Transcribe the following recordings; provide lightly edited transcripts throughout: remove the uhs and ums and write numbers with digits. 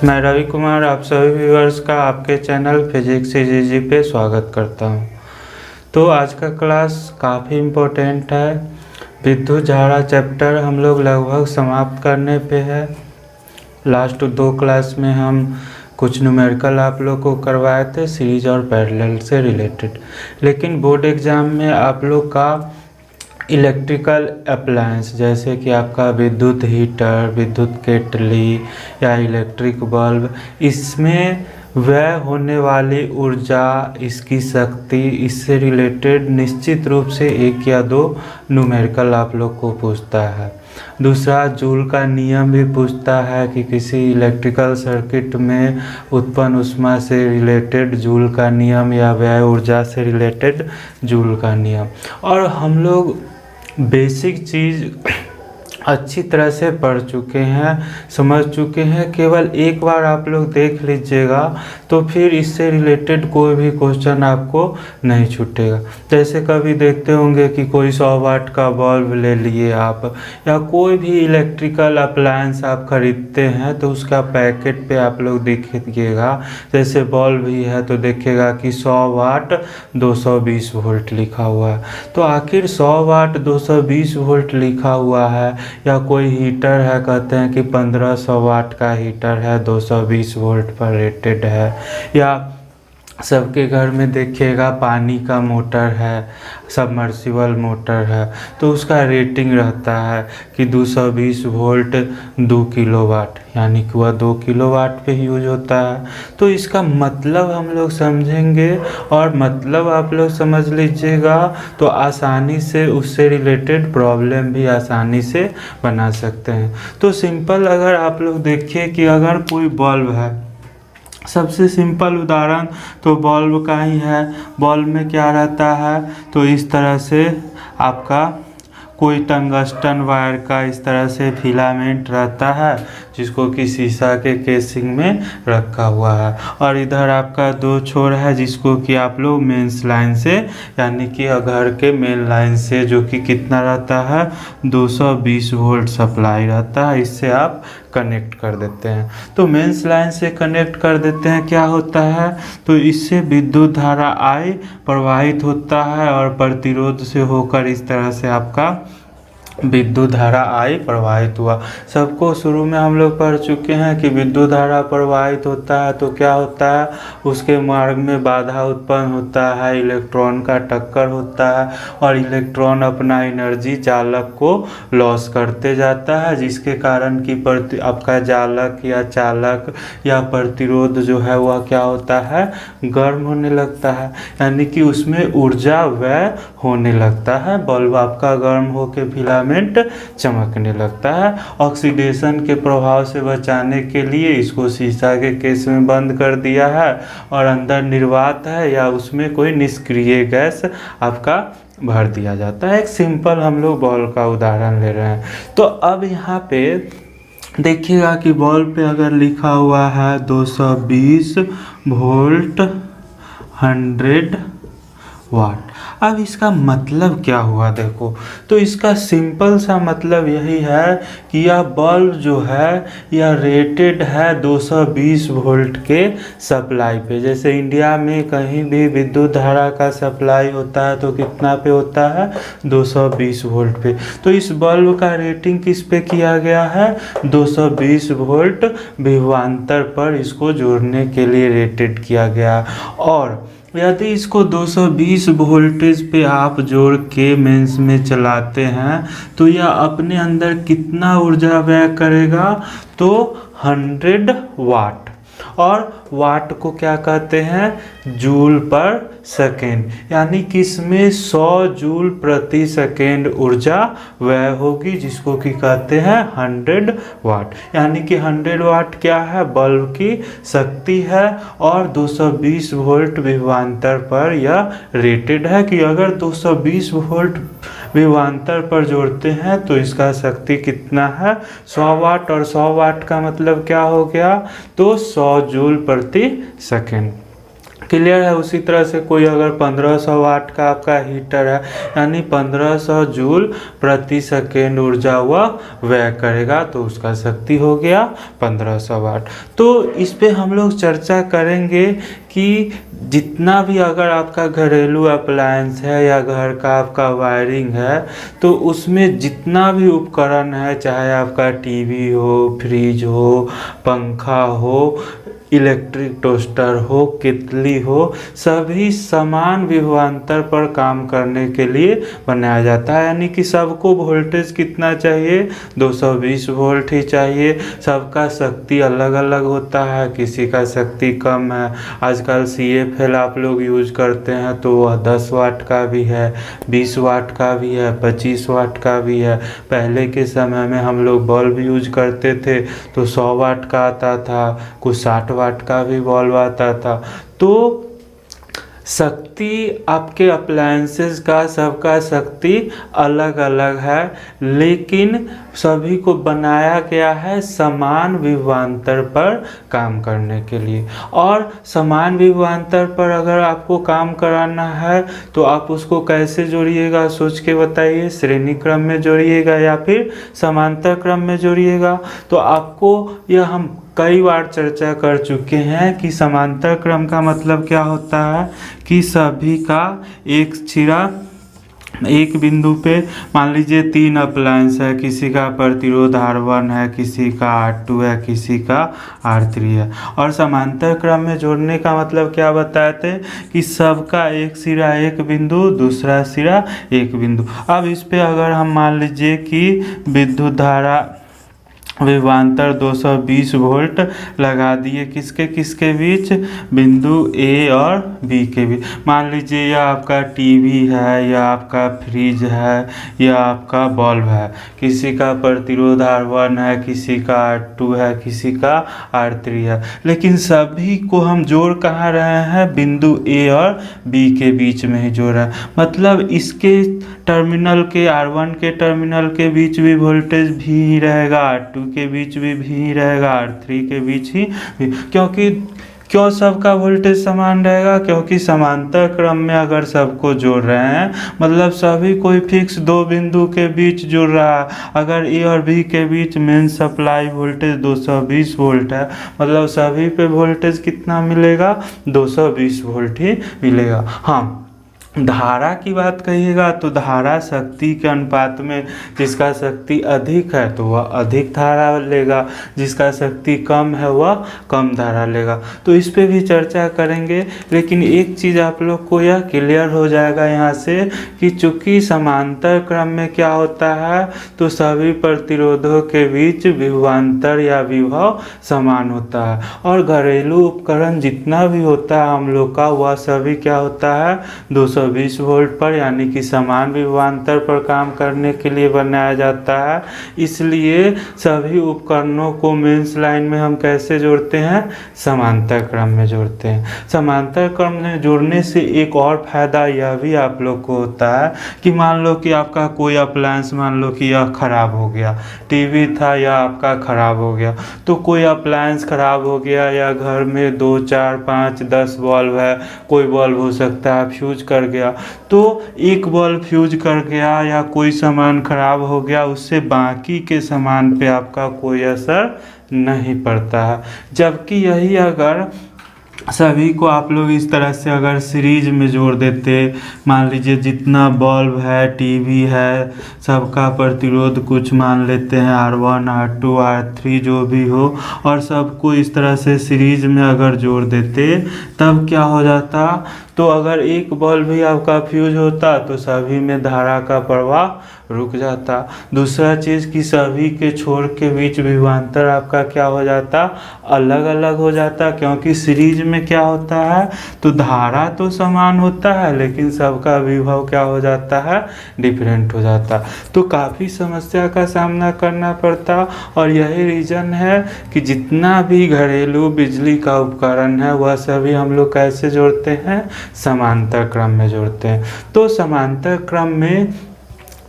मैं रवि कुमार आप सभी व्यूअर्स का आपके चैनल फिजिक्स जी पे स्वागत करता हूं। तो आज का क्लास काफ़ी इम्पोर्टेंट है। विद्युत धारा चैप्टर हम लोग लगभग समाप्त करने पे है। लास्ट 2 क्लास में हम कुछ न्यूमेरिकल आप लोग को करवाए थे सीरीज और पैरेलल से रिलेटेड, लेकिन बोर्ड एग्ज़ाम में आप लोग का इलेक्ट्रिकल अप्लायंस जैसे कि आपका विद्युत हीटर, विद्युत केटली या इलेक्ट्रिक बल्ब, इसमें व्यय होने वाली ऊर्जा, इसकी शक्ति, इससे रिलेटेड निश्चित रूप से 1 या 2 न्यूमेरिकल आप लोग को पूछता है। दूसरा, जूल का नियम भी पूछता है कि किसी इलेक्ट्रिकल सर्किट में उत्पन्न ऊष्मा से रिलेटेड जूल का नियम या व्यय ऊर्जा से रिलेटेड जूल का नियम। और हम लोग बेसिक चीज़ अच्छी तरह से पढ़ चुके हैं, समझ चुके हैं। केवल एक बार आप लोग देख लीजिएगा तो फिर इससे रिलेटेड कोई भी क्वेश्चन आपको नहीं छूटेगा। जैसे कभी देखते होंगे कि कोई 100 वाट का बल्ब ले लिए आप, या कोई भी इलेक्ट्रिकल अप्लायंस आप खरीदते हैं तो उसका पैकेट पे आप लोग देखिएगा, जैसे बल्ब ही है तो देखिएगा कि 100 वाट 220 वोल्ट लिखा हुआ है। तो आखिर 100 वाट 220 वोल्ट लिखा हुआ है, या कोई हीटर है कहते हैं कि 1500 वाट का हीटर है 220 वोल्ट पर रेटेड है, या सबके घर में देखिएगा पानी का मोटर है, सबमर्सिबल मोटर है, तो उसका रेटिंग रहता है कि 220 वोल्ट 2 किलोवाट, यानी कि वह 2 किलोवाट पे यूज होता है। तो इसका मतलब हम लोग समझेंगे, और मतलब आप लोग समझ लीजिएगा तो आसानी से उससे रिलेटेड प्रॉब्लम भी आसानी से बना सकते हैं। तो सिंपल अगर आप लोग देखिए कि अगर कोई बल्ब है, सबसे सिंपल उदाहरण तो बल्ब का ही है। बल्ब में क्या रहता है, तो इस तरह से आपका कोई टंगस्टन वायर का इस तरह से फिलामेंट रहता है, जिसको कि शीशा के केसिंग में रखा हुआ है। और इधर आपका 2 छोर है, जिसको कि आप लोग मेंस लाइन से, यानी कि घर के मेन लाइन से, जो कि कितना रहता है 220 वोल्ट सप्लाई रहता है, इससे आप कनेक्ट कर देते हैं। तो मेंस लाइन से कनेक्ट कर देते हैं, क्या होता है, तो इससे विद्युत धारा I प्रवाहित होता है, और प्रतिरोध से होकर इस तरह से आपका विद्युत धारा I प्रवाहित हुआ। सबको शुरू में हम लोग पढ़ चुके हैं कि विद्युत धारा प्रवाहित होता है तो क्या होता है, उसके मार्ग में बाधा उत्पन्न होता है, इलेक्ट्रॉन का टक्कर होता है, और इलेक्ट्रॉन अपना एनर्जी चालक को लॉस करते जाता है, जिसके कारण कि आपका चालक या चालक या प्रतिरोध जो है वह क्या होता है, गर्म होने लगता है, यानी कि उसमें ऊर्जा व्यय होने लगता है। बल्ब आपका गर्म होकर फिलामेंट चमकने लगता है। ऑक्सीडेशन के प्रभाव से बचाने के लिए इसको शीशा के केस में बंद कर दिया है, और अंदर निर्वात है या उसमें कोई निष्क्रिय गैस आपका भर दिया जाता है। एक सिंपल हम लोग बल्ब का उदाहरण ले रहे हैं। तो अब यहाँ पे देखिएगा कि बल्ब पे अगर लिखा हुआ है 220 वोल्ट 100 वाट, अब इसका मतलब क्या हुआ देखो, तो इसका सिंपल सा मतलब यही है कि यह बल्ब जो है यह रेटेड है 220 वोल्ट के सप्लाई पे। जैसे इंडिया में कहीं भी विद्युत धारा का सप्लाई होता है तो कितना पे होता है, 220 वोल्ट पे। तो इस बल्ब का रेटिंग किस पे किया गया है, 220 वोल्ट विभवांतर पर इसको जोड़ने के लिए रेटेड किया गया। और यदि इसको 220 वोल्टेज पे आप जोड़ के मेंस में चलाते हैं तो यह अपने अंदर कितना ऊर्जा व्यय करेगा, तो 100 वाट। और वाट को क्या कहते हैं, जूल पर सेकेंड, यानी कि इसमें 100 जूल प्रति सेकेंड ऊर्जा व्यय होगी, जिसको कि कहते हैं 100 वाट। यानी कि 100 वाट क्या है, बल्ब की शक्ति है, और 220 वोल्ट विभवांतर पर यह रेटेड है कि अगर 220 वोल्ट विभवांतर पर जोड़ते हैं तो इसका शक्ति कितना है, 100 वाट। और 100 वाट का मतलब क्या हो गया, तो 100 जूल प्रति सेकेंड। क्लियर है। उसी तरह से कोई अगर 1500 वाट का आपका हीटर है, यानी 1500 जूल प्रति सेकेंड ऊर्जा वह व्यय करेगा, तो उसका शक्ति हो गया 1500 वाट। तो इस पे हम लोग चर्चा करेंगे कि जितना भी अगर आपका घरेलू अप्लायंस है या घर का आपका वायरिंग है, तो उसमें जितना भी उपकरण है, चाहे आपका टीवी हो, फ्रिज हो, पंखा हो, इलेक्ट्रिक टोस्टर हो, केतली हो, सभी समान विभवांतर पर काम करने के लिए बनाया जाता है। यानी कि सबको वोल्टेज कितना चाहिए, 220 वोल्ट ही चाहिए। सबका शक्ति अलग अलग होता है, किसी का शक्ति कम है। आजकल CFL आप लोग यूज करते हैं तो वह 10 वाट का भी है, 20 वाट का भी है, 25 वाट का भी है। पहले के समय में हम लोग बल्ब यूज करते थे तो 100 वाट का आता था, कुछ 60 वाट का भी बल्ब आता था। तो शक्ति आपके अप्लायंसेस का सबका शक्ति अलग अलग है, लेकिन सभी को बनाया गया है समान विभवांतर पर काम करने के लिए। और समान विभवांतर पर अगर आपको काम कराना है तो आप उसको कैसे जोड़िएगा, सोच के बताइए। श्रेणी क्रम में जोड़िएगा या फिर समांतर क्रम में जोड़िएगा। तो आपको यह हम कई बार चर्चा कर चुके हैं कि समांतर क्रम का मतलब क्या होता है कि सभी का एक सिरा एक बिंदु पे, मान लीजिए 3 अप्लायंस है, किसी का प्रतिरोध R1 है, किसी का R2 है, किसी का R3 है। और समांतर क्रम में जोड़ने का मतलब क्या बताए थे कि सबका एक सिरा एक बिंदु, दूसरा सिरा एक बिंदु। अब इस पे अगर हम मान लीजिए कि विद्युत धारा विभवांतर 220 वोल्ट लगा दिए, किसके किसके बीच, बिंदु A और B के बीच। मान लीजिए यह आपका टीवी है, या आपका फ्रिज है, या आपका बल्ब है। किसी का प्रतिरोध R1 है, किसी का R2 है, किसी का R3 है, लेकिन सभी को हम जोड़ कहाँ रहे हैं, बिंदु A और B के बीच में ही जोड़ रहे हैं। मतलब इसके टर्मिनल के, R1 के टर्मिनल के बीच भी वोल्टेज भी ही रहेगा, R2 के बीच भी रहेगा, R3 के बीच ही। क्योंकि क्यों सबका वोल्टेज समान रहेगा, क्योंकि समांतर क्रम में अगर सबको जोड़ रहे हैं मतलब सभी कोई फिक्स 2 बिंदु के बीच जुड़ रहा है। अगर A और B के बीच मेन सप्लाई वोल्टेज 220 वोल्ट है, मतलब सभी पे वोल्टेज कितना मिलेगा, 220 वोल्ट ही मिलेगा। हाँ, धारा की बात कहिएगा तो धारा शक्ति के अनुपात में, जिसका शक्ति अधिक है तो वह अधिक धारा लेगा, जिसका शक्ति कम है वह कम धारा लेगा। तो इस पे भी चर्चा करेंगे। लेकिन एक चीज़ आप लोग को यह क्लियर हो जाएगा यहाँ से कि चूंकि समांतर क्रम में क्या होता है, तो सभी प्रतिरोधों के बीच विभवांतर या विभव समान होता है। और घरेलू उपकरण जितना भी होता है हम लोग का, वह सभी क्या होता है, 220 वोल्ट पर, यानी कि समान विभवांतर पर काम करने के लिए बनाया जाता है। इसलिए सभी उपकरणों को मेंस लाइन में हम कैसे जोड़ते हैं, समांतर क्रम में जोड़ते हैं। समांतर क्रम में जोड़ने से एक और फायदा यह भी आप लोग को होता है कि मान लो कि आपका कोई अप्लायंस, मान लो कि यह खराब हो गया, टीवी था या आपका खराब हो गया, तो कोई अप्लायंस खराब हो गया, या घर में 2, 4, 5, 10 बल्ब है, कोई बल्ब हो सकता है फ्यूज कर गया, तो एक बल्ब फ्यूज कर गया या कोई सामान खराब हो गया, उससे बाकी के सामान पे आपका कोई असर नहीं पड़ता है। जबकि यही अगर सभी को आप लोग इस तरह से अगर सीरीज में जोड़ देते, मान लीजिए जितना बल्ब है, टीवी है, सबका प्रतिरोध कुछ मान लेते हैं R1, R2, R3 जो भी हो, और सबको इस तरह से सीरीज में अगर जोड़ देते, तब क्या हो जाता, तो अगर एक बल्ब भी आपका फ्यूज होता तो सभी में धारा का प्रवाह रुक जाता। दूसरा चीज़ कि सभी के छोर के बीच विभवांतर आपका क्या हो जाता, अलग अलग हो जाता। क्योंकि सीरीज में क्या होता है, तो धारा तो समान होता है लेकिन सबका विभव क्या हो जाता है, डिफरेंट हो जाता। तो काफ़ी समस्या का सामना करना पड़ता। और यही रीज़न है कि जितना भी घरेलू बिजली का उपकरण है वह सभी हम लोग कैसे जोड़ते हैं, समांतर क्रम में जोड़ते हैं। तो समांतर क्रम में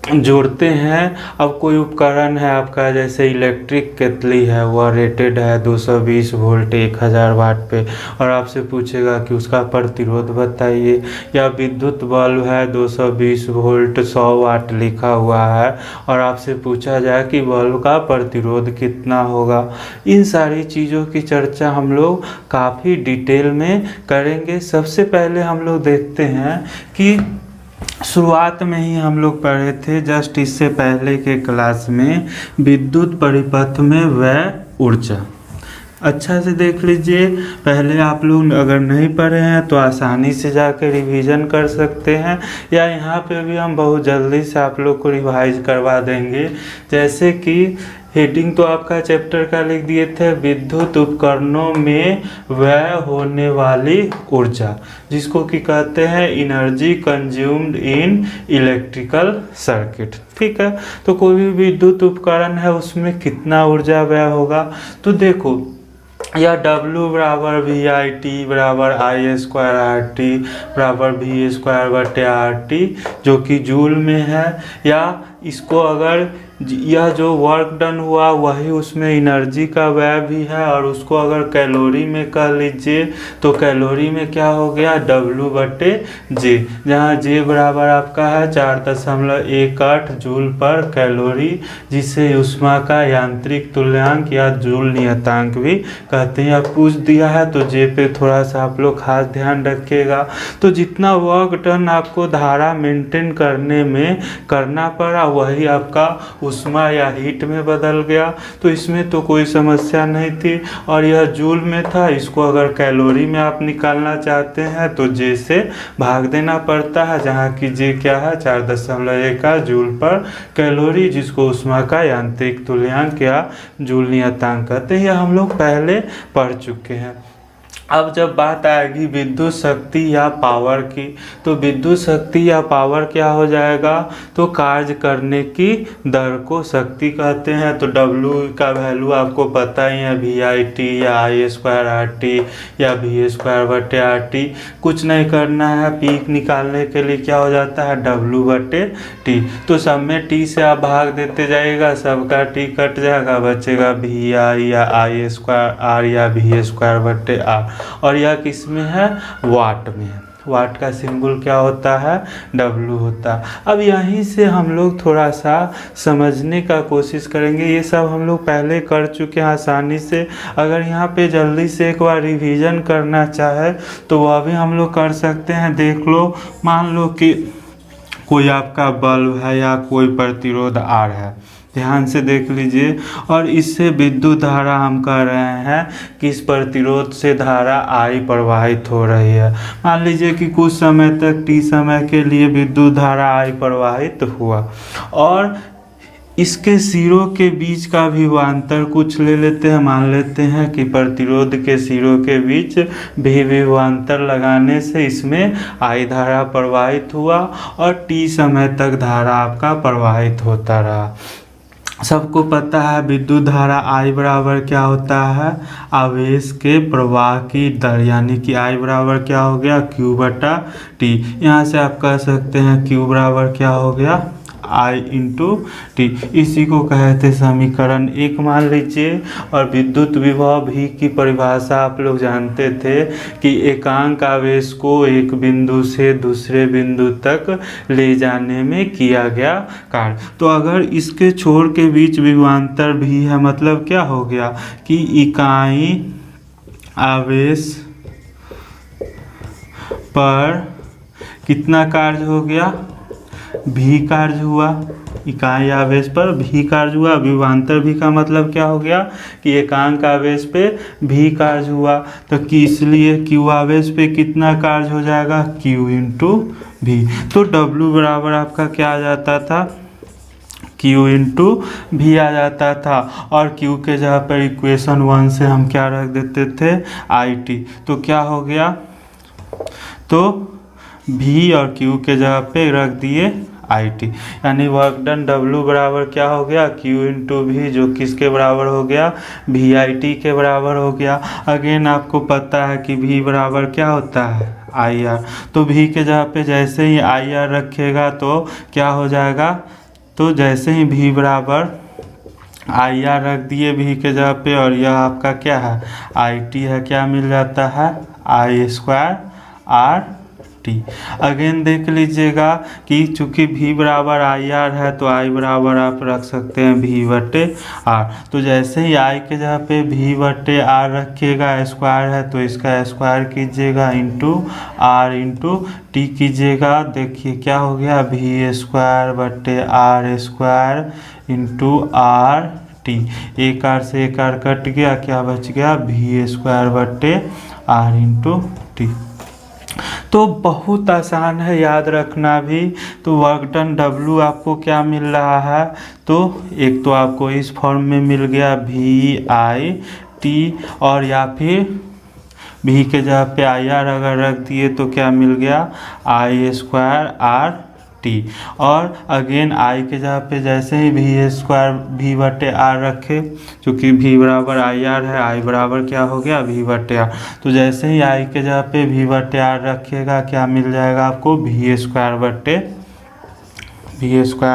जोड़ते हैं। अब कोई उपकरण है आपका, जैसे इलेक्ट्रिक केतली है, वह रेटेड है 220 वोल्ट 1000 वाट पे, और आपसे पूछेगा कि उसका प्रतिरोध बताइए। या विद्युत बल्ब है 220 वोल्ट 100 वाट लिखा हुआ है, और आपसे पूछा जाए कि बल्ब का प्रतिरोध कितना होगा। इन सारी चीज़ों की चर्चा हम लोग काफ़ी डिटेल में करेंगे। सबसे पहले हम लोग देखते हैं कि शुरुआत में ही हम लोग पढ़े थे, जस्ट इससे पहले के क्लास में, विद्युत परिपथ में व्यय ऊर्जा। अच्छा से देख लीजिए, पहले आप लोग अगर नहीं पढ़े हैं तो आसानी से जाकर रिवीजन कर सकते हैं, या यहाँ पे भी हम बहुत जल्दी से आप लोग को रिवाइज करवा देंगे। जैसे कि हेडिंग तो आपका चैप्टर का लिख दिए थे, विद्युत उपकरणों में व्यय होने वाली ऊर्जा, जिसको कि कहते हैं energy consumed in electrical circuit. ठीक है, तो कोई भी विद्युत उपकरण है उसमें कितना ऊर्जा व्यय होगा। तो देखो, या W बराबर VIT बराबर I² RT बराबर V² RT, जो कि जूल में है। या इसको अगर यह जो वर्क डन हुआ वही उसमें एनर्जी का व्यय भी है, और उसको अगर कैलोरी में कह लीजिए तो कैलोरी में क्या हो गया, W/J, जहाँ J बराबर आपका है 4.18 जूल पर कैलोरी, जिसे ऊष्मा का यांत्रिक तुल्यांक या जूल नियतांक भी कहते हैं। अब पूछ दिया है तो J पे थोड़ा सा आप लोग खास ध्यान रखिएगा। तो जितना वर्क डन आपको धारा मेंटेन करने में करना पड़ा, वही आपका उष्मा या हीट में बदल गया। तो इसमें तो कोई समस्या नहीं थी, और यह जूल में था। इसको अगर कैलोरी में आप निकालना चाहते हैं तो J से भाग देना पड़ता है, जहाँ की J क्या है 4.1 जूल पर कैलोरी, जिसको उष्मा का यांत्रिक तुल्यांक या जूल नियतांक कहते हैं। यह हम लोग पहले पढ़ चुके हैं। अब जब बात आएगी विद्युत शक्ति या पावर की, तो विद्युत शक्ति या पावर क्या हो जाएगा, तो कार्य करने की दर को शक्ति कहते हैं। तो W का वैल्यू आपको पता ही है, VIT या I² RT या V²/RT। कुछ नहीं करना है, पीक निकालने के लिए क्या हो जाता है, W/T। तो सब में T से आप भाग देते जाइएगा, सबका T कट जाएगा, बचेगा VI या I² या V²/R। और यह किस में है, वाट में। वाट का सिंबल क्या होता है, W होता है। अब यहीं से हम लोग थोड़ा सा समझने का कोशिश करेंगे। ये सब हम लोग पहले कर चुके हैं आसानी से। अगर यहाँ पे जल्दी से एक बार रिवीजन करना चाहे तो वह भी हम लोग कर सकते हैं। देख लो, मान लो कि कोई आपका बल्ब है या कोई प्रतिरोध R है, ध्यान से देख लीजिए, और इससे विद्युत धारा हम कह रहे हैं कि इस प्रतिरोध से धारा I प्रवाहित हो रही है। मान लीजिए कि कुछ समय तक T समय के लिए विद्युत धारा I प्रवाहित हुआ, और इसके सिरों के बीच का विभवांतर कुछ ले लेते हैं। मान लेते हैं कि प्रतिरोध के सिरों के बीच भी विभवांतर लगाने से इसमें I धारा प्रवाहित हुआ, और T समय तक धारा आपका प्रवाहित होता रहा। सबको पता है विद्युत धारा I बराबर क्या होता है, आवेश के प्रवाह की दर, यानी कि I बराबर क्या हो गया, Q/T। यहाँ से आप कह सकते हैं Q बराबर क्या हो गया, I/T। इसी को कहते समीकरण 1 मान लीजिए। और विद्युत विभव V की परिभाषा आप लोग जानते थे कि एकांक आवेश को एक बिंदु से दूसरे बिंदु तक ले जाने में किया गया कार्य। तो अगर इसके छोर के बीच विभवांतर V है, मतलब क्या हो गया कि इकाई आवेश पर कितना कार्य हो गया, V कार्य हुआ। इकाई आवेश पर V कार्य हुआ। विभवांतर V का मतलब क्या हो गया कि एकांक आवेश पे V कार्य हुआ। तो कि इसलिए Q आवेश पे कितना कार्य हो जाएगा, Q/V। तो W बराबर आपका क्या आ जाता था, Q/V आ जाता था। और Q के जगह पर इक्वेशन 1 से हम क्या रख देते थे, IT। तो क्या हो गया, तो V और Q के जगह पे रख दिए IT, यानी वर्क डन W बराबर क्या हो गया, Q/V, जो किसके बराबर हो गया, VIT के बराबर हो गया। अगेन आपको पता है कि V बराबर क्या होता है, IR। तो V के जगह पे जैसे ही IR रखेगा तो क्या हो जाएगा, तो जैसे ही V बराबर आई आर रख दिए V के जगह पे, और यह आपका क्या है आई टी है, क्या मिल जाता है आई स्क्वायर आर टी। अगेन देख लीजिएगा कि चूंकि V बराबर आई आर है तो I बराबर आप रख सकते हैं V बटे R। तो जैसे ही I के जगह पे V बटे R रखिएगा, स्क्वायर है तो इसका स्क्वायर कीजिएगा इंटू R इंटू टी कीजिएगा। देखिए क्या हो गया, V स्क्वायर बटे R square into R T. एक आर से एक आर कट गया, क्या बच गया V स्क्वायर बटे R इंटू टी। तो बहुत आसान है याद रखना भी। तो वर्क डन W आपको क्या मिल रहा है, तो एक तो आपको इस फॉर्म में मिल गया V आई टी, और या फिर V के जगह पे आई आर अगर रख दिए तो क्या मिल गया आई स्क्वायर आर टी। और अगेन I के जगह पे जैसे ही V स्क्वायर V बटे R रखे, चूँकि V बराबर आई आर है, I बराबर क्या हो गया V बटे R। तो जैसे ही I के जगह पे V बटे R रखिएगा, क्या मिल जाएगा आपको V स्क्वायर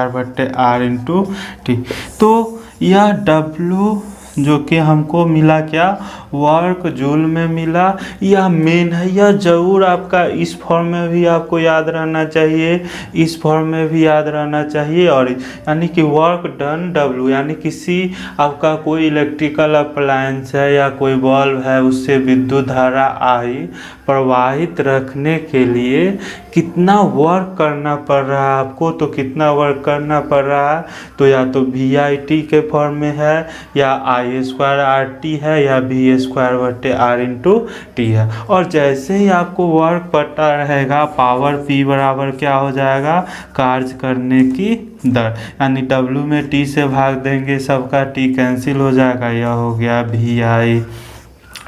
बटे R इंटू टी। तो यह W जो कि हमको मिला क्या वर्क जूल में मिला, यह मेन है। यह जरूर आपका इस फॉर्म में भी आपको याद रहना चाहिए, इस फॉर्म में भी याद रहना चाहिए। और यानी कि वर्क डन W, यानी किसी आपका कोई इलेक्ट्रिकल अप्लायंस है या कोई बल्ब है, उससे विद्युत धारा I प्रवाहित रखने के लिए कितना वर्क करना पड़ रहा है आपको। तो कितना वर्क करना पड़ रहा है, तो या तो V आई टी के फॉर्म में है, या आई स्क्वायर आर टी है, या V स्क्वायर बटे R इंटू टी है। और जैसे ही आपको वर्क पता रहेगा, पावर P बराबर क्या हो जाएगा कार्य करने की दर, यानी W में T से भाग देंगे, सबका T कैंसिल हो जाएगा, यह हो गया V आई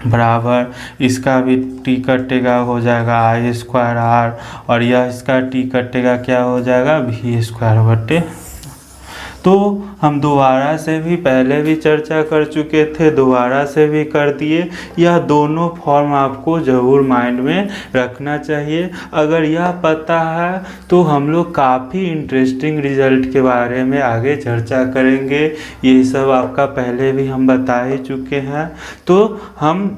बराबर इसका भी T कटेगा, हो जाएगा आई स्क्वायर आर, और यह इसका T कटेगा, क्या हो जाएगा V स्क्वायर बटे। तो हम दोबारा से भी पहले भी चर्चा कर चुके थे, दोबारा से भी कर दिए। यह दोनों फॉर्म आपको ज़रूर माइंड में रखना चाहिए। अगर यह पता है तो हम लोग काफ़ी इंटरेस्टिंग रिजल्ट के बारे में आगे चर्चा करेंगे। ये सब आपका पहले भी हम बता ही चुके हैं। तो हम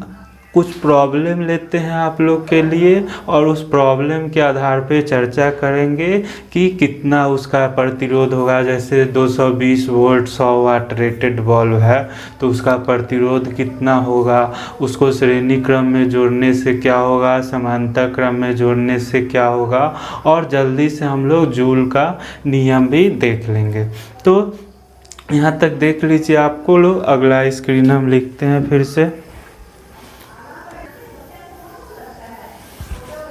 कुछ प्रॉब्लम लेते हैं आप लोग के लिए, और उस प्रॉब्लम के आधार पे चर्चा करेंगे कि कितना उसका प्रतिरोध होगा। जैसे 220 वोल्ट 100 वाट रेटेड बल्ब है, तो उसका प्रतिरोध कितना होगा, उसको श्रेणी क्रम में जोड़ने से क्या होगा, समांतर क्रम में जोड़ने से क्या होगा, और जल्दी से हम लोग जूल का नियम भी देख लेंगे। तो यहाँ तक देख लीजिए आपको लोग। अगला स्क्रीन हम लिखते हैं फिर से।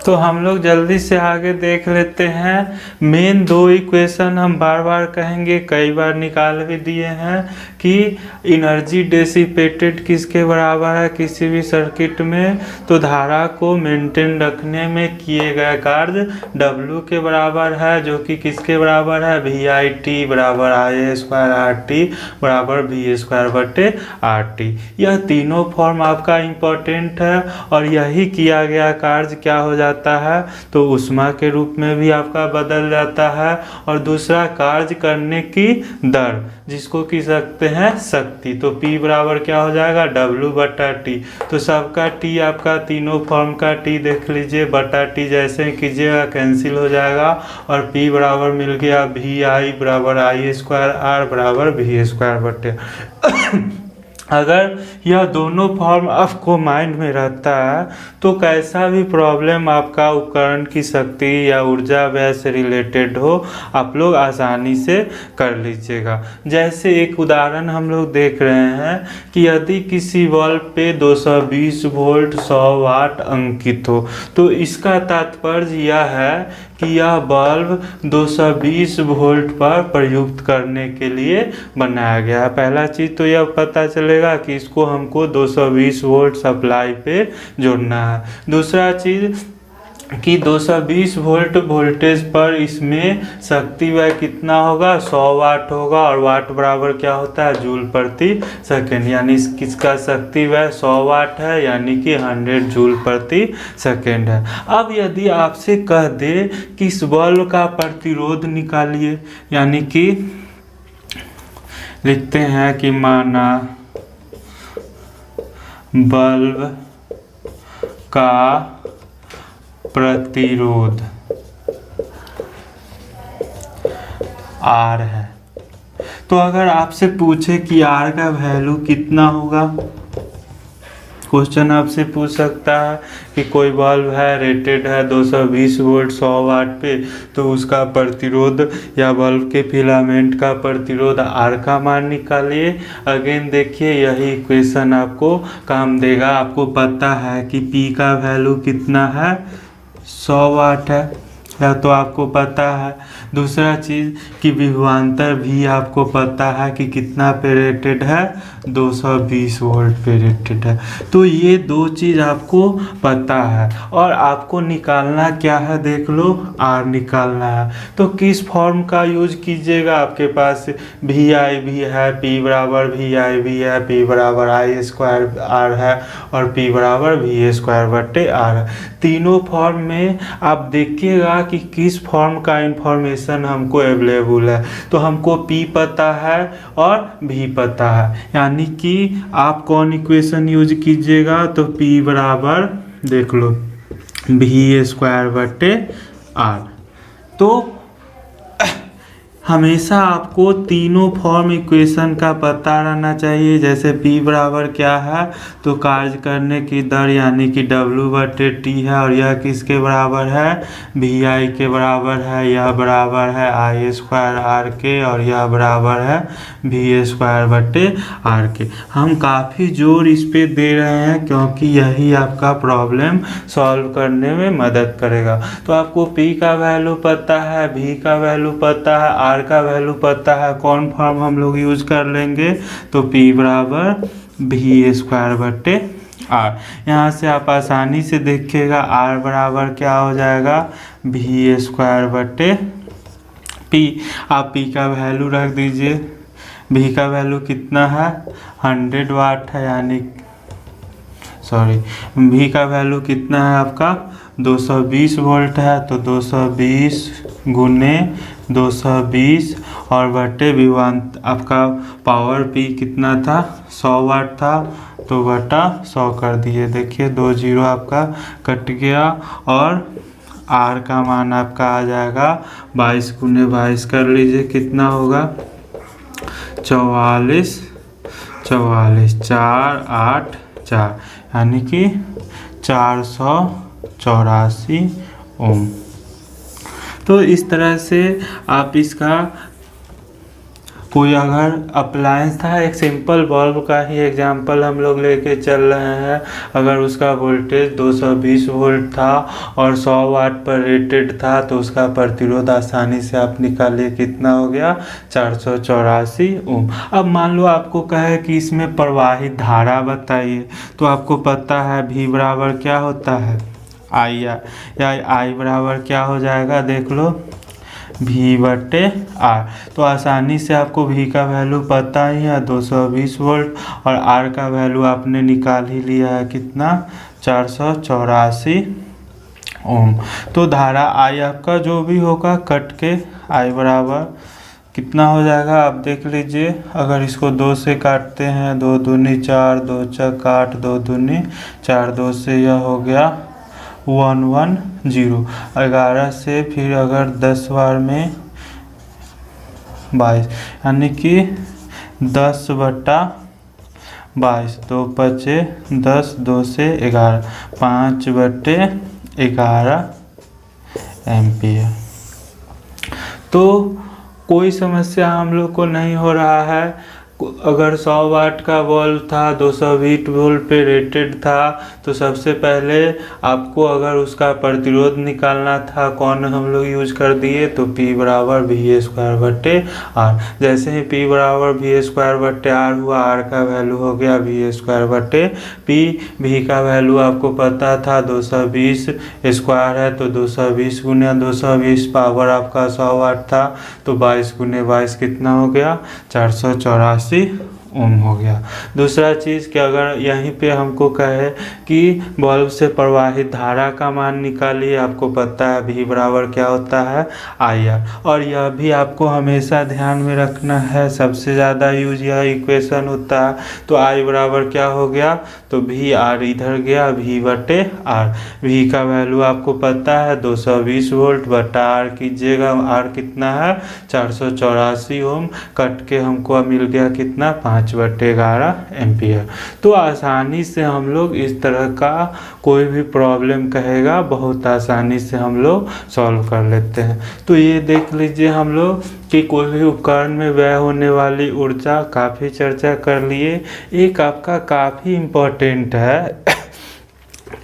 तो हम लोग जल्दी से आगे देख लेते हैं। मेन दो इक्वेशन हम बार बार कहेंगे, कई बार निकाल भी दिए हैं कि एनर्जी डेसिपेटेड किसके बराबर है किसी भी सर्किट में, तो धारा को मेंटेन रखने में किए गए कार्य W के बराबर है, जो कि किसके बराबर है V आई टी बराबर आई स्क्वायर आर टी बराबर V स्क्वायर बटे आर टी। यह तीनों फॉर्म आपका इम्पोर्टेंट है, और यही किया गया कार्य क्या हो जाता है, तो ऊष्मा के रूप में भी आपका बदल जाता है। और दूसरा कार्य करने की दर, जिसको कह सकते हैं शक्ति, तो P बराबर क्या हो जाएगा W बटा T। तो सबका T आपका तीनों फॉर्म का T देख लीजिए, बटा T जैसे ही कीजिएगा कैंसिल हो जाएगा, और P बराबर मिल गया V आई बराबर आई स्क्वायर आर बराबर V स्क्वायर बटे। अगर यह दोनों फॉर्म आपको माइंड में रहता है तो कैसा भी प्रॉब्लम आपका उपकरण की शक्ति या ऊर्जा व्यय से रिलेटेड हो, आप लोग आसानी से कर लीजिएगा। जैसे एक उदाहरण हम लोग देख रहे हैं कि यदि किसी बल्ब पे 220 वोल्ट 100 वाट अंकित हो, तो इसका तात्पर्य यह है कि यह बल्ब 220 वोल्ट पर प्रयुक्त करने के लिए बनाया गया है। पहला चीज़ तो यह पता चलेगा कि इसको हमको 220 वोल्ट सप्लाई पे जोड़ना है। दूसरा चीज़ कि 220 वोल्ट वोल्टेज पर इसमें शक्ति व्यय कितना होगा 100 वाट होगा, और वाट बराबर क्या होता है जूल प्रति सेकेंड, यानी किसका शक्ति व्यय 100 वाट है, यानी कि 100 जूल प्रति सेकेंड है। अब यदि आपसे कह दे कि इस बल्ब का प्रतिरोध निकालिए, यानी कि लिखते हैं कि माना बल्ब का प्रतिरोध R है। तो अगर आपसे पूछे कि R का वैल्यू कितना होगा, क्वेश्चन आपसे पूछ सकता है कि कोई बल्ब है, रेटेड है 220 वोल्ट 100 वाट पे, तो उसका प्रतिरोध या बल्ब के फिलामेंट का प्रतिरोध R का मान निकालिए। अगेन देखिए यही इक्वेशन आपको काम देगा। आपको पता है कि P का वैल्यू कितना है, 100 वाट है, या तो आपको पता है। दूसरा चीज़ कि विभवांतर भी आपको पता है कि कितना पे रेटेड है, 220 वोल्ट पे रेटेड है। तो ये दो चीज़ आपको पता है और आपको निकालना क्या है, देख लो, R निकालना है। तो किस फॉर्म का यूज कीजिएगा, आपके पास VI भी है, P बराबर VI भी है, P बराबर I स्क्वायर R है और P बराबर VA स्क्वायर बटे R है। तीनों फॉर्म में आप देखिएगा कि किस फॉर्म का इंफॉर्मेशन हमको अवेलेबल है। तो हमको P पता है और V पता है, यानी कि आप कौन इक्वेशन यूज कीजिएगा, तो P बराबर देख लो VA स्क्वायर बटे R। तो हमेशा आपको तीनों फॉर्म इक्वेशन का पता रहना चाहिए। जैसे P बराबर क्या है, तो कार्य करने की दर यानी कि W/T है, और यह किसके बराबर है, VI के बराबर है। यह बराबर है I स्क्वायर R के, और यह बराबर है VA स्क्वायर बटे R के। हम काफ़ी जोर इस पे दे रहे हैं क्योंकि यही आपका प्रॉब्लम सॉल्व करने में मदद करेगा। तो आपको P का वैल्यू पता है, V का वैल्यू पता है, R का वैल्यू पता है। कौन फॉर्म हम लोग यूज कर लेंगे, तो P बराबर VA स्क्वायर बटे R। यहाँ से आप आसानी से देखिएगा R बराबर क्या हो जाएगा, VA स्क्वायर बटे P। आप P का वैल्यू रख दीजिए। V का वैल्यू कितना है, 100 वाट है, यानी V का वैल्यू कितना है आपका, 220 वोल्ट है। तो 220 गुने 220 और बटे विभवांतर आपका पावर P कितना था, 100 वाट था, तो बटा 100 कर दिए। देखिए 2 जीरो आपका कट गया और R का मान आपका आ जाएगा 22 गुने 22 कर लीजिए, कितना होगा, 44 484, यानी कि 484 ओम। तो इस तरह से आप इसका कोई अगर अप्लायंस था, एक सिंपल बल्ब का ही एग्जांपल हम लोग लेके चल रहे हैं। अगर उसका वोल्टेज 220 वोल्ट था और 100 वाट पर रेटेड था, तो उसका प्रतिरोध आसानी से आप निकालिए, कितना हो गया, 484 ओम। अब मान लो आपको कहे कि इसमें प्रवाहित धारा बताइए, तो आपको पता है V बराबर क्या होता है, I, या I बराबर क्या हो जाएगा, देख लो V बटे R। तो आसानी से आपको V का वैल्यू पता ही है 220 वोल्ट, और R का वैल्यू आपने निकाल ही लिया है, कितना, 484 ओम। तो धारा I आपका जो भी होगा कट के I बराबर कितना हो जाएगा, आप देख लीजिए। अगर इसको 2 से काटते हैं, 2 दूनी 4, 2 चक 8, 2 दूनी 4, 2 से यह हो गया 110। 11 से फिर अगर 10 बार में 22, यानी कि 10 बटा 22, 2 बचे 10, 2 से 11, 5 बटे 11 एम्पियर। तो कोई समस्या हम लोग को नहीं हो रहा है। अगर 100 वाट का बल्ब था, 220 वोल्ट पे रेटेड था, तो सबसे पहले आपको अगर उसका प्रतिरोध निकालना था, कौन हम लोग यूज कर दिए, तो P बराबर VA स्क्वायर बटे R। जैसे ही P बराबर VA स्क्वायर बटे R हुआ, R का वैल्यू हो गया VA स्क्वायर बटे P। V का वैल्यू आपको पता था 220 स्क्वायर है, तो 220 गुने 220, पावर आपका 100 वाट था, तो 22 गुने 22 कितना हो गया, 484 ओम हो गया। दूसरा चीज़ कि अगर यहीं पे हमको कहे कि बल्ब से प्रवाहित धारा का मान निकालिए, आपको पता है V बराबर क्या होता है IR, और यह भी आपको हमेशा ध्यान में रखना है, सबसे ज़्यादा यूज यह इक्वेशन होता है। तो I बराबर क्या हो गया, तो VR इधर गया V/R। V का वैल्यू आपको पता है 220 वोल्ट बटा R कीजिएगा, R कितना है 484 ओम, कट के हमको मिल गया कितना 5/11 एम्पियर। तो आसानी से हम लोग इस तरह का कोई भी प्रॉब्लम कहेगा बहुत आसानी से हम लोग सॉल्व कर लेते हैं। तो ये देख लीजिए हम लोग कि कोई भी उपकरण में व्यय होने वाली ऊर्जा काफ़ी चर्चा कर लिए। एक आपका काफ़ी इम्पोर्टेंट है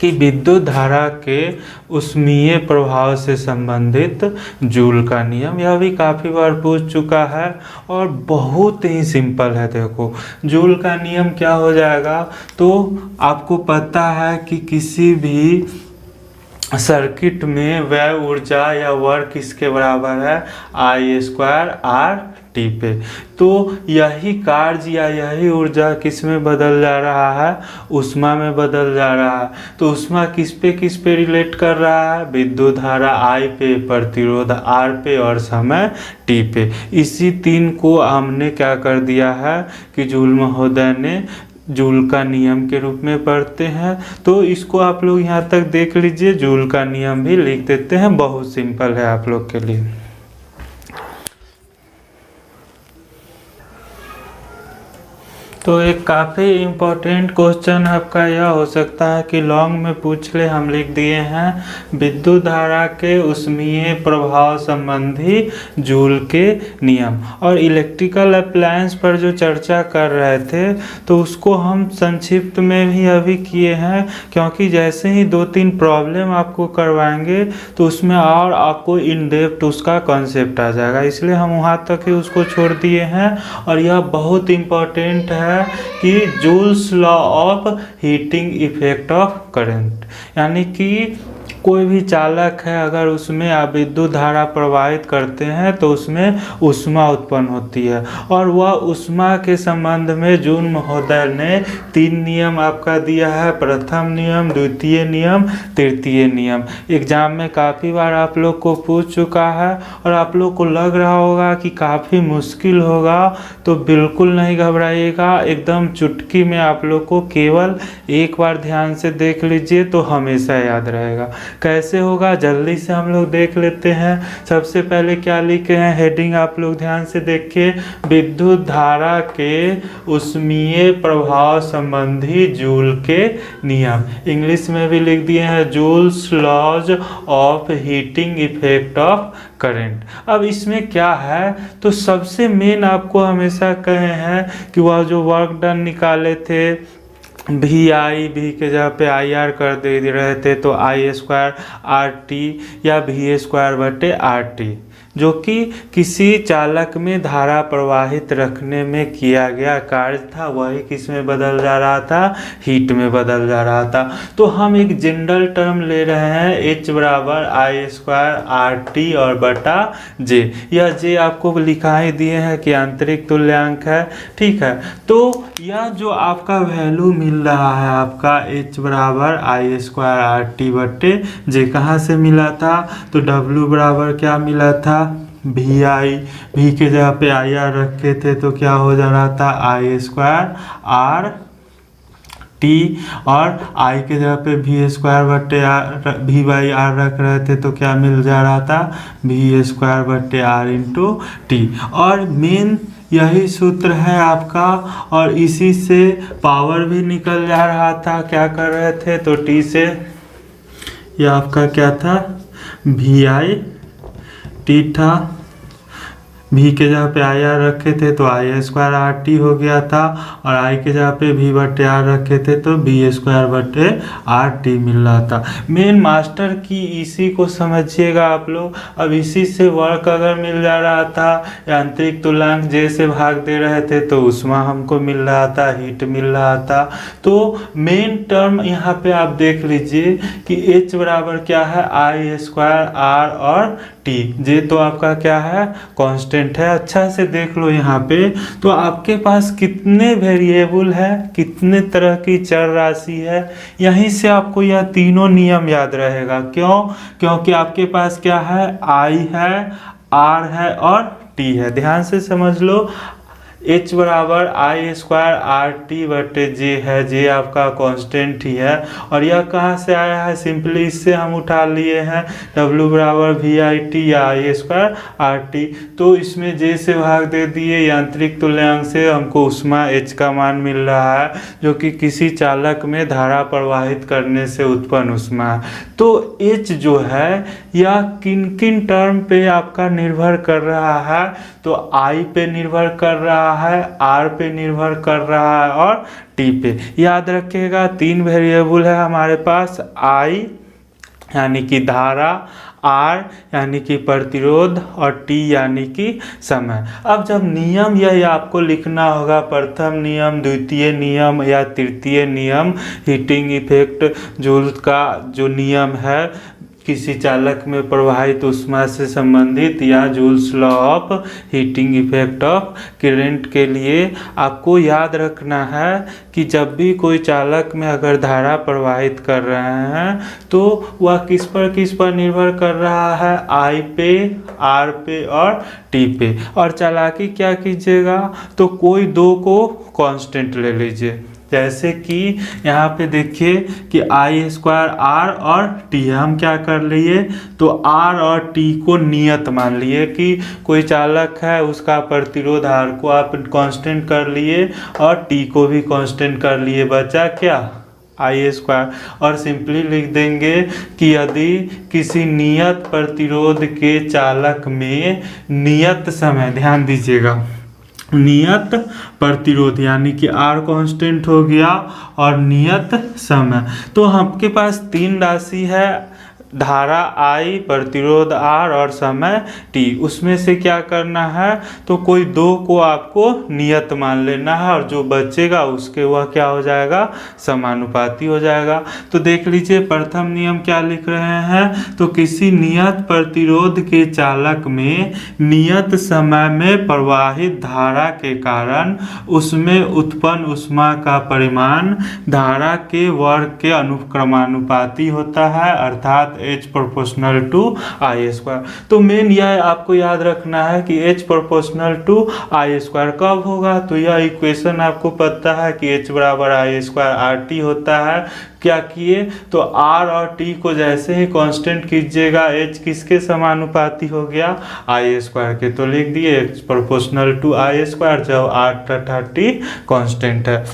कि विद्युत धारा के ऊष्मीय प्रभाव से संबंधित जूल का नियम, यह भी काफ़ी बार पूछ चुका है और बहुत ही सिंपल है। देखो जूल का नियम क्या हो जाएगा, तो आपको पता है कि किसी भी सर्किट में व्यय ऊर्जा या वर्क किसके बराबर है I²RT पे। तो यही कार्य या यही ऊर्जा किस में बदल जा रहा है, ऊष्मा में बदल जा रहा है। तो ऊष्मा किस पे रिलेट कर रहा है, विद्युत धारा I पे, प्रतिरोध R पे और समय T पे। इसी तीन को हमने क्या कर दिया है कि जूल महोदय ने जूल का नियम के रूप में पढ़ते हैं। तो इसको आप लोग यहाँ तक देख लीजिए, जूल का नियम भी लिख देते हैं, बहुत सिंपल है आप लोग के लिए। तो एक काफ़ी इम्पोर्टेंट क्वेश्चन आपका यह हो सकता है कि लॉन्ग में पूछ ले, हम लिख दिए हैं विद्युत धारा के ऊष्मीय प्रभाव संबंधी जूल के नियम। और इलेक्ट्रिकल अप्लायंस पर जो चर्चा कर रहे थे तो उसको हम संक्षिप्त में भी अभी किए हैं, क्योंकि जैसे ही 2-3 प्रॉब्लम आपको करवाएंगे तो उसमें और आपको इन डेप्थ उसका कॉन्सेप्ट आ जाएगा, इसलिए हम वहाँ तक ही उसको छोड़ दिए हैं। और यह बहुत इम्पोर्टेंट है कि joules law of heating effect of current, यानी कि कोई भी चालक है अगर उसमें आप विद्युत धारा प्रवाहित करते हैं तो उसमें ऊष्मा उत्पन्न होती है, और वह ऊष्मा के संबंध में जूल महोदय ने 3 नियम आपका दिया है, प्रथम नियम, द्वितीय नियम, तृतीय नियम। एग्जाम में काफ़ी बार आप लोग को पूछ चुका है और आप लोग को लग रहा होगा कि काफ़ी मुश्किल होगा, तो बिल्कुल नहीं घबराइएगा, एकदम चुटकी में आप लोग को केवल एक बार ध्यान से देख लीजिए तो हमेशा याद रहेगा। कैसे होगा जल्दी से हम लोग देख लेते हैं। सबसे पहले क्या लिखे हैं, हेडिंग आप लोग ध्यान से देखिए, विद्युत धारा के ऊष्मीय प्रभाव संबंधी जूल के नियम। इंग्लिश में भी लिख दिए हैं Joule's laws of heating effect of current. अब इसमें क्या है, तो सबसे मेन आपको हमेशा कहे हैं कि वह जो वर्क डन निकाले थे भी के जगह पे IR कर दे रहे थे तो I²RT या V²/RT, जो कि किसी चालक में धारा प्रवाहित रखने में किया गया कार्य था, वही किस में बदल जा रहा था, हीट में बदल जा रहा था। तो हम एक जनरल टर्म ले रहे हैं H बराबर I²RT और बटा J। यह J आपको लिखाई दिए हैं कि आंतरिक तुल्यांक है, ठीक है। तो यह जो आपका वैल्यू मिल रहा है आपका H बराबर I²RT बटे J कहाँ से मिला था, तो W बराबर क्या मिला था VI, V के जगह पे IR रखे थे तो क्या हो जा रहा था I²RT, और I के जगह पे V² रख रहे थे तो क्या मिल जा रहा था V²/R×T। और मेन यही सूत्र है आपका, और इसी से पावर भी निकल जा रहा था। क्या कर रहे थे, तो T से यह आपका क्या था VI/T था, V के जगह पे IR रखे थे तो I²RT हो गया था, और I के जगह पे V/R रखे थे तो V²/RT मिल रहा था। मेन मास्टर की इसी को समझिएगा आप लोग। अब इसी से वर्क अगर मिल जा रहा था, यांत्रिक तुल्यांक J से भाग दे रहे थे तो ऊष्मा हमको मिल रहा था, हीट मिल रहा था। तो मेन टर्म यहाँ पे आप देख लीजिए कि H बराबर क्या है I²R और T, J तो आपका क्या है कांस्टेंट कांस्टेंट है। अच्छा से देख लो यहाँ पे, तो आपके पास कितने वेरिएबल है, कितने तरह की चर राशि है, यहीं से आपको यह तीनों नियम याद रहेगा। क्यों? क्योंकि आपके पास क्या है, आई है, आर है और टी है। ध्यान से समझ लो, h बराबर आई स्क्वायर आर टी बटे जे है, जे आपका कांस्टेंट ही है। और यह कहाँ से आया है, सिंपली इससे हम उठा लिए हैं w बराबर वी आई टी या आई स्क्वायर आर टी। तो इसमें जे से भाग दे दिए, यांत्रिक तुल्यांक से हमको उष्मा h का मान मिल रहा है, जो कि किसी चालक में धारा प्रवाहित करने से उत्पन्न उष्मा है। तो h जो है यह किन किन टर्म पे आपका निर्भर कर रहा है, तो I पे निर्भर कर रहा है, R पे निर्भर कर रहा है और T पे। याद रखिएगा, तीन वेरिएबल है हमारे पास, I यानी कि धारा, R यानी कि प्रतिरोध और T यानी कि समय। अब जब नियम यह आपको लिखना होगा, प्रथम नियम, द्वितीय नियम या तृतीय नियम, हीटिंग इफेक्ट जूल का जो नियम है किसी चालक में प्रवाहित उष्मा से संबंधित, या joules law of heating effect of current के लिए आपको याद रखना है कि जब भी कोई चालक में अगर धारा प्रवाहित कर रहे हैं तो वह किस पर निर्भर कर रहा है, आई पे, आर पे और टी पे। और चालाकी क्या कीजिएगा, तो कोई दो को कांस्टेंट ले लीजिए। जैसे कि यहाँ पे देखिए कि आई स्क्वायर आर और टी है, हम क्या कर लिए, तो आर और टी को नियत मान लिए कि कोई चालक है उसका प्रतिरोध आर को आप कांस्टेंट कर लिए और टी को भी कांस्टेंट कर लिए, बचा क्या, आई स्क्वायर। और सिंपली लिख देंगे कि यदि किसी नियत प्रतिरोध के चालक में नियत समय, ध्यान दीजिएगा, नियत प्रतिरोध यानी कि R कांस्टेंट हो गया और नियत समय, तो आपके पास तीन राशि है, धारा I, प्रतिरोध R और समय T। उसमें से क्या करना है, तो कोई दो को आपको नियत मान लेना है और जो बचेगा उसके वह क्या हो जाएगा, समानुपाती हो जाएगा। तो देख लीजिए, प्रथम नियम क्या लिख रहे हैं, तो किसी नियत प्रतिरोध के चालक में नियत समय में प्रवाहित धारा के कारण उसमें उत्पन्न उष्मा का परिमाण धारा के वर्ग के अनुक्रमानुपाती होता है, अर्थात H proportional to I square. तो मेन यह आपको याद रखना है कि H proportional to I square कब होगा, तो यह इक्वेशन आपको पता है कि H बराबर आई स्क्वायर आर टी होता है। क्या किए, तो R और T को जैसे ही कांस्टेंट कीजिएगा, H किसके समानुपाती हो गया, आई स्क्वायर के। तो लिख दिए H proportional to I square, जब R तथा T कांस्टेंट है।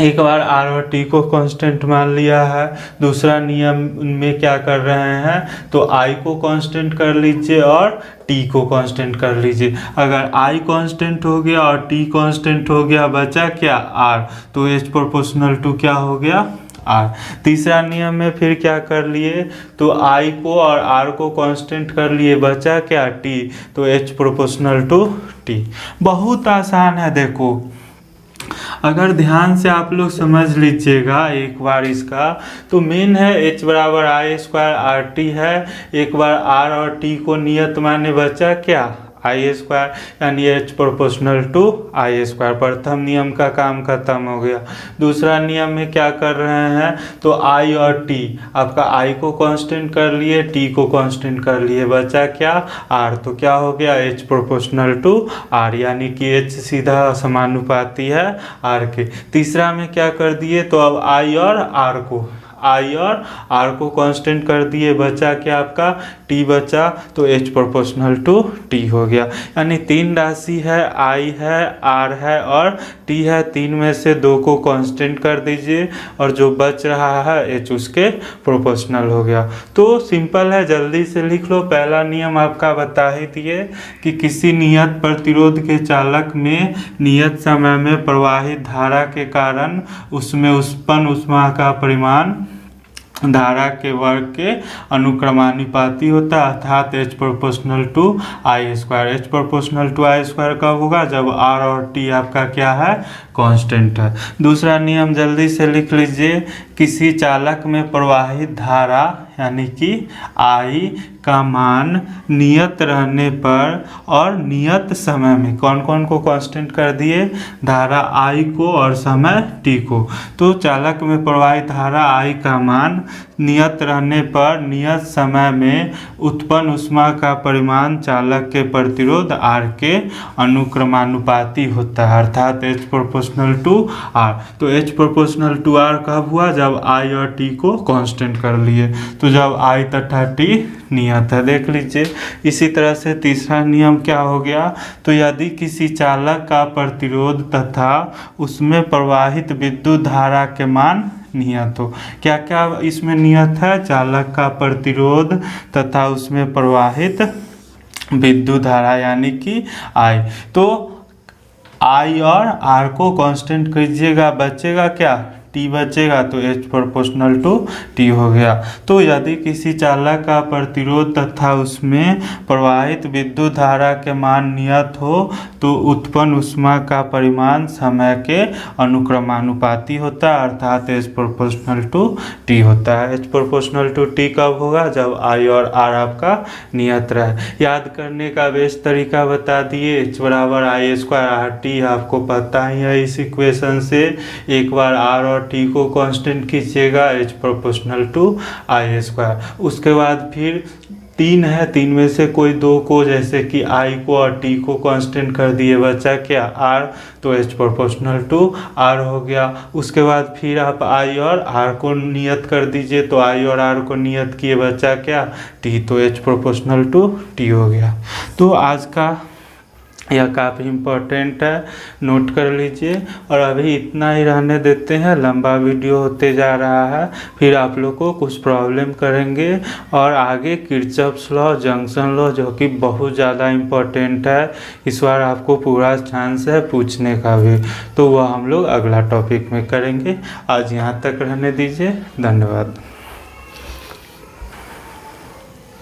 एक बार R और T को कांस्टेंट मान लिया है, दूसरा नियम में क्या कर रहे हैं, तो I को कांस्टेंट कर लीजिए और T को कांस्टेंट कर लीजिए। अगर I कांस्टेंट हो गया और T कांस्टेंट हो गया, बचा क्या, R, तो H प्रोपोर्शनल टू क्या हो गया, R। तीसरा नियम में फिर क्या कर लिए, तो I को और R को कांस्टेंट कर लिए, बचा क्या, T, तो H प्रोपोर्शनल टू T। बहुत आसान है, देखो अगर ध्यान से आप लोग समझ लीजिएगा एक बार इसका, तो मेन है H बराबर आई स्क्वायर आर टी है, एक बार R और T को नियत माने, बचा क्या, आई स्क्वायर, यानी H proportional to I square. प्रथम नियम का काम खत्म हो गया। दूसरा नियम में क्या कर रहे हैं, तो I और T, आपका I को कांस्टेंट कर लिए, T को कांस्टेंट कर लिए, बचा क्या, R, तो क्या हो गया, H प्रोपोर्शनल टू R, यानी कि H सीधा समानुपाती है R के। तीसरा में क्या कर दिए, तो अब I और R को कांस्टेंट कर दिए, बचा क्या आपका, T बचा, तो H प्रोपोर्शनल टू T हो गया। यानी तीन राशि है, I है, R है और T है, तीन में से दो को कांस्टेंट कर दीजिए और जो बच रहा है H उसके प्रोपोर्शनल हो गया। तो सिंपल है, जल्दी से लिख लो। पहला नियम आपका बता ही दिए कि किसी नियत प्रतिरोध के चालक में नियत समय में प्रवाहित धारा के कारण उसमें उत्पन्न उष्मा का परिमाण धारा के वर्ग के अनुक्रमानुपाती होता है, अर्थात H proportional to I square. H proportional to I square कब होगा, जब R और T आपका क्या है, कांस्टेंट है। दूसरा नियम जल्दी से लिख लीजिए किसी चालक में प्रवाहित धारा यानी कि I का मान नियत रहने पर और नियत समय में, कौन कौन को कांस्टेंट कर दिए, धारा I को और समय t को। तो चालक में प्रवाहित धारा I का मान नियत रहने पर नियत समय में उत्पन्न ऊष्मा का परिमाण चालक के प्रतिरोध R के अनुक्रमानुपाती होता है, अर्थात H प्रोपोर्शनल टू R। तो H प्रोपोर्शनल टू R कब हुआ, जब I और T को कांस्टेंट कर लिए, तो जब I तथा T नियत है। देख लीजिए, इसी तरह से तीसरा नियम क्या हो गया, तो यदि किसी चालक का प्रतिरोध तथा उसमें प्रवाहित विद्युत धारा के मान नियत हो। क्या क्या इसमें नियत है, चालक का प्रतिरोध तथा उसमें प्रवाहित विद्युत धारा यानी कि I। तो I और R को कांस्टेंट कीजिएगा, बचेगा क्या, T बचेगा, तो H प्रोपोर्शनल टू T हो गया। तो यदि किसी चालक का प्रतिरोध तथा उसमें प्रवाहित विद्युत धारा के मान नियत हो तो उत्पन्न ऊष्मा का परिमाण समय के अनुक्रमानुपाती होता है, अर्थात H प्रोपोर्शनल टू T होता है। H प्रोपोर्शनल टू T कब होगा, जब I और R आपका नियत रहे। याद करने का बेस्ट तरीका बता दिए, H बराबर I स्क्वायर RT आपको पता ही है इस इक्वेशन से। एक बार R और T को कांस्टेंट कीजिएगा, H proportional to I square. उसके बाद फिर 3 है, 3 में से कोई 2 को, जैसे कि I को और T को कांस्टेंट कर दिए, बचा क्या, R, तो H प्रोपोर्शनल टू R हो गया। उसके बाद फिर आप I और R को नियत कर दीजिए, तो I और R को नियत किए, बचा क्या, T, तो H प्रोपोर्शनल टू T हो गया। तो आज का यह काफ़ी इम्पोर्टेंट है, नोट कर लीजिए। और अभी इतना ही रहने देते हैं, लंबा वीडियो होते जा रहा है, फिर आप लोग को कुछ प्रॉब्लम करेंगे और आगे किरचॉफ्स लॉ, जंक्शन लॉ, जो कि बहुत ज़्यादा इम्पोर्टेंट है, इस बार आपको पूरा चांस है पूछने का भी, तो वह हम लोग अगला टॉपिक में करेंगे। आज यहाँ तक रहने दीजिए, धन्यवाद।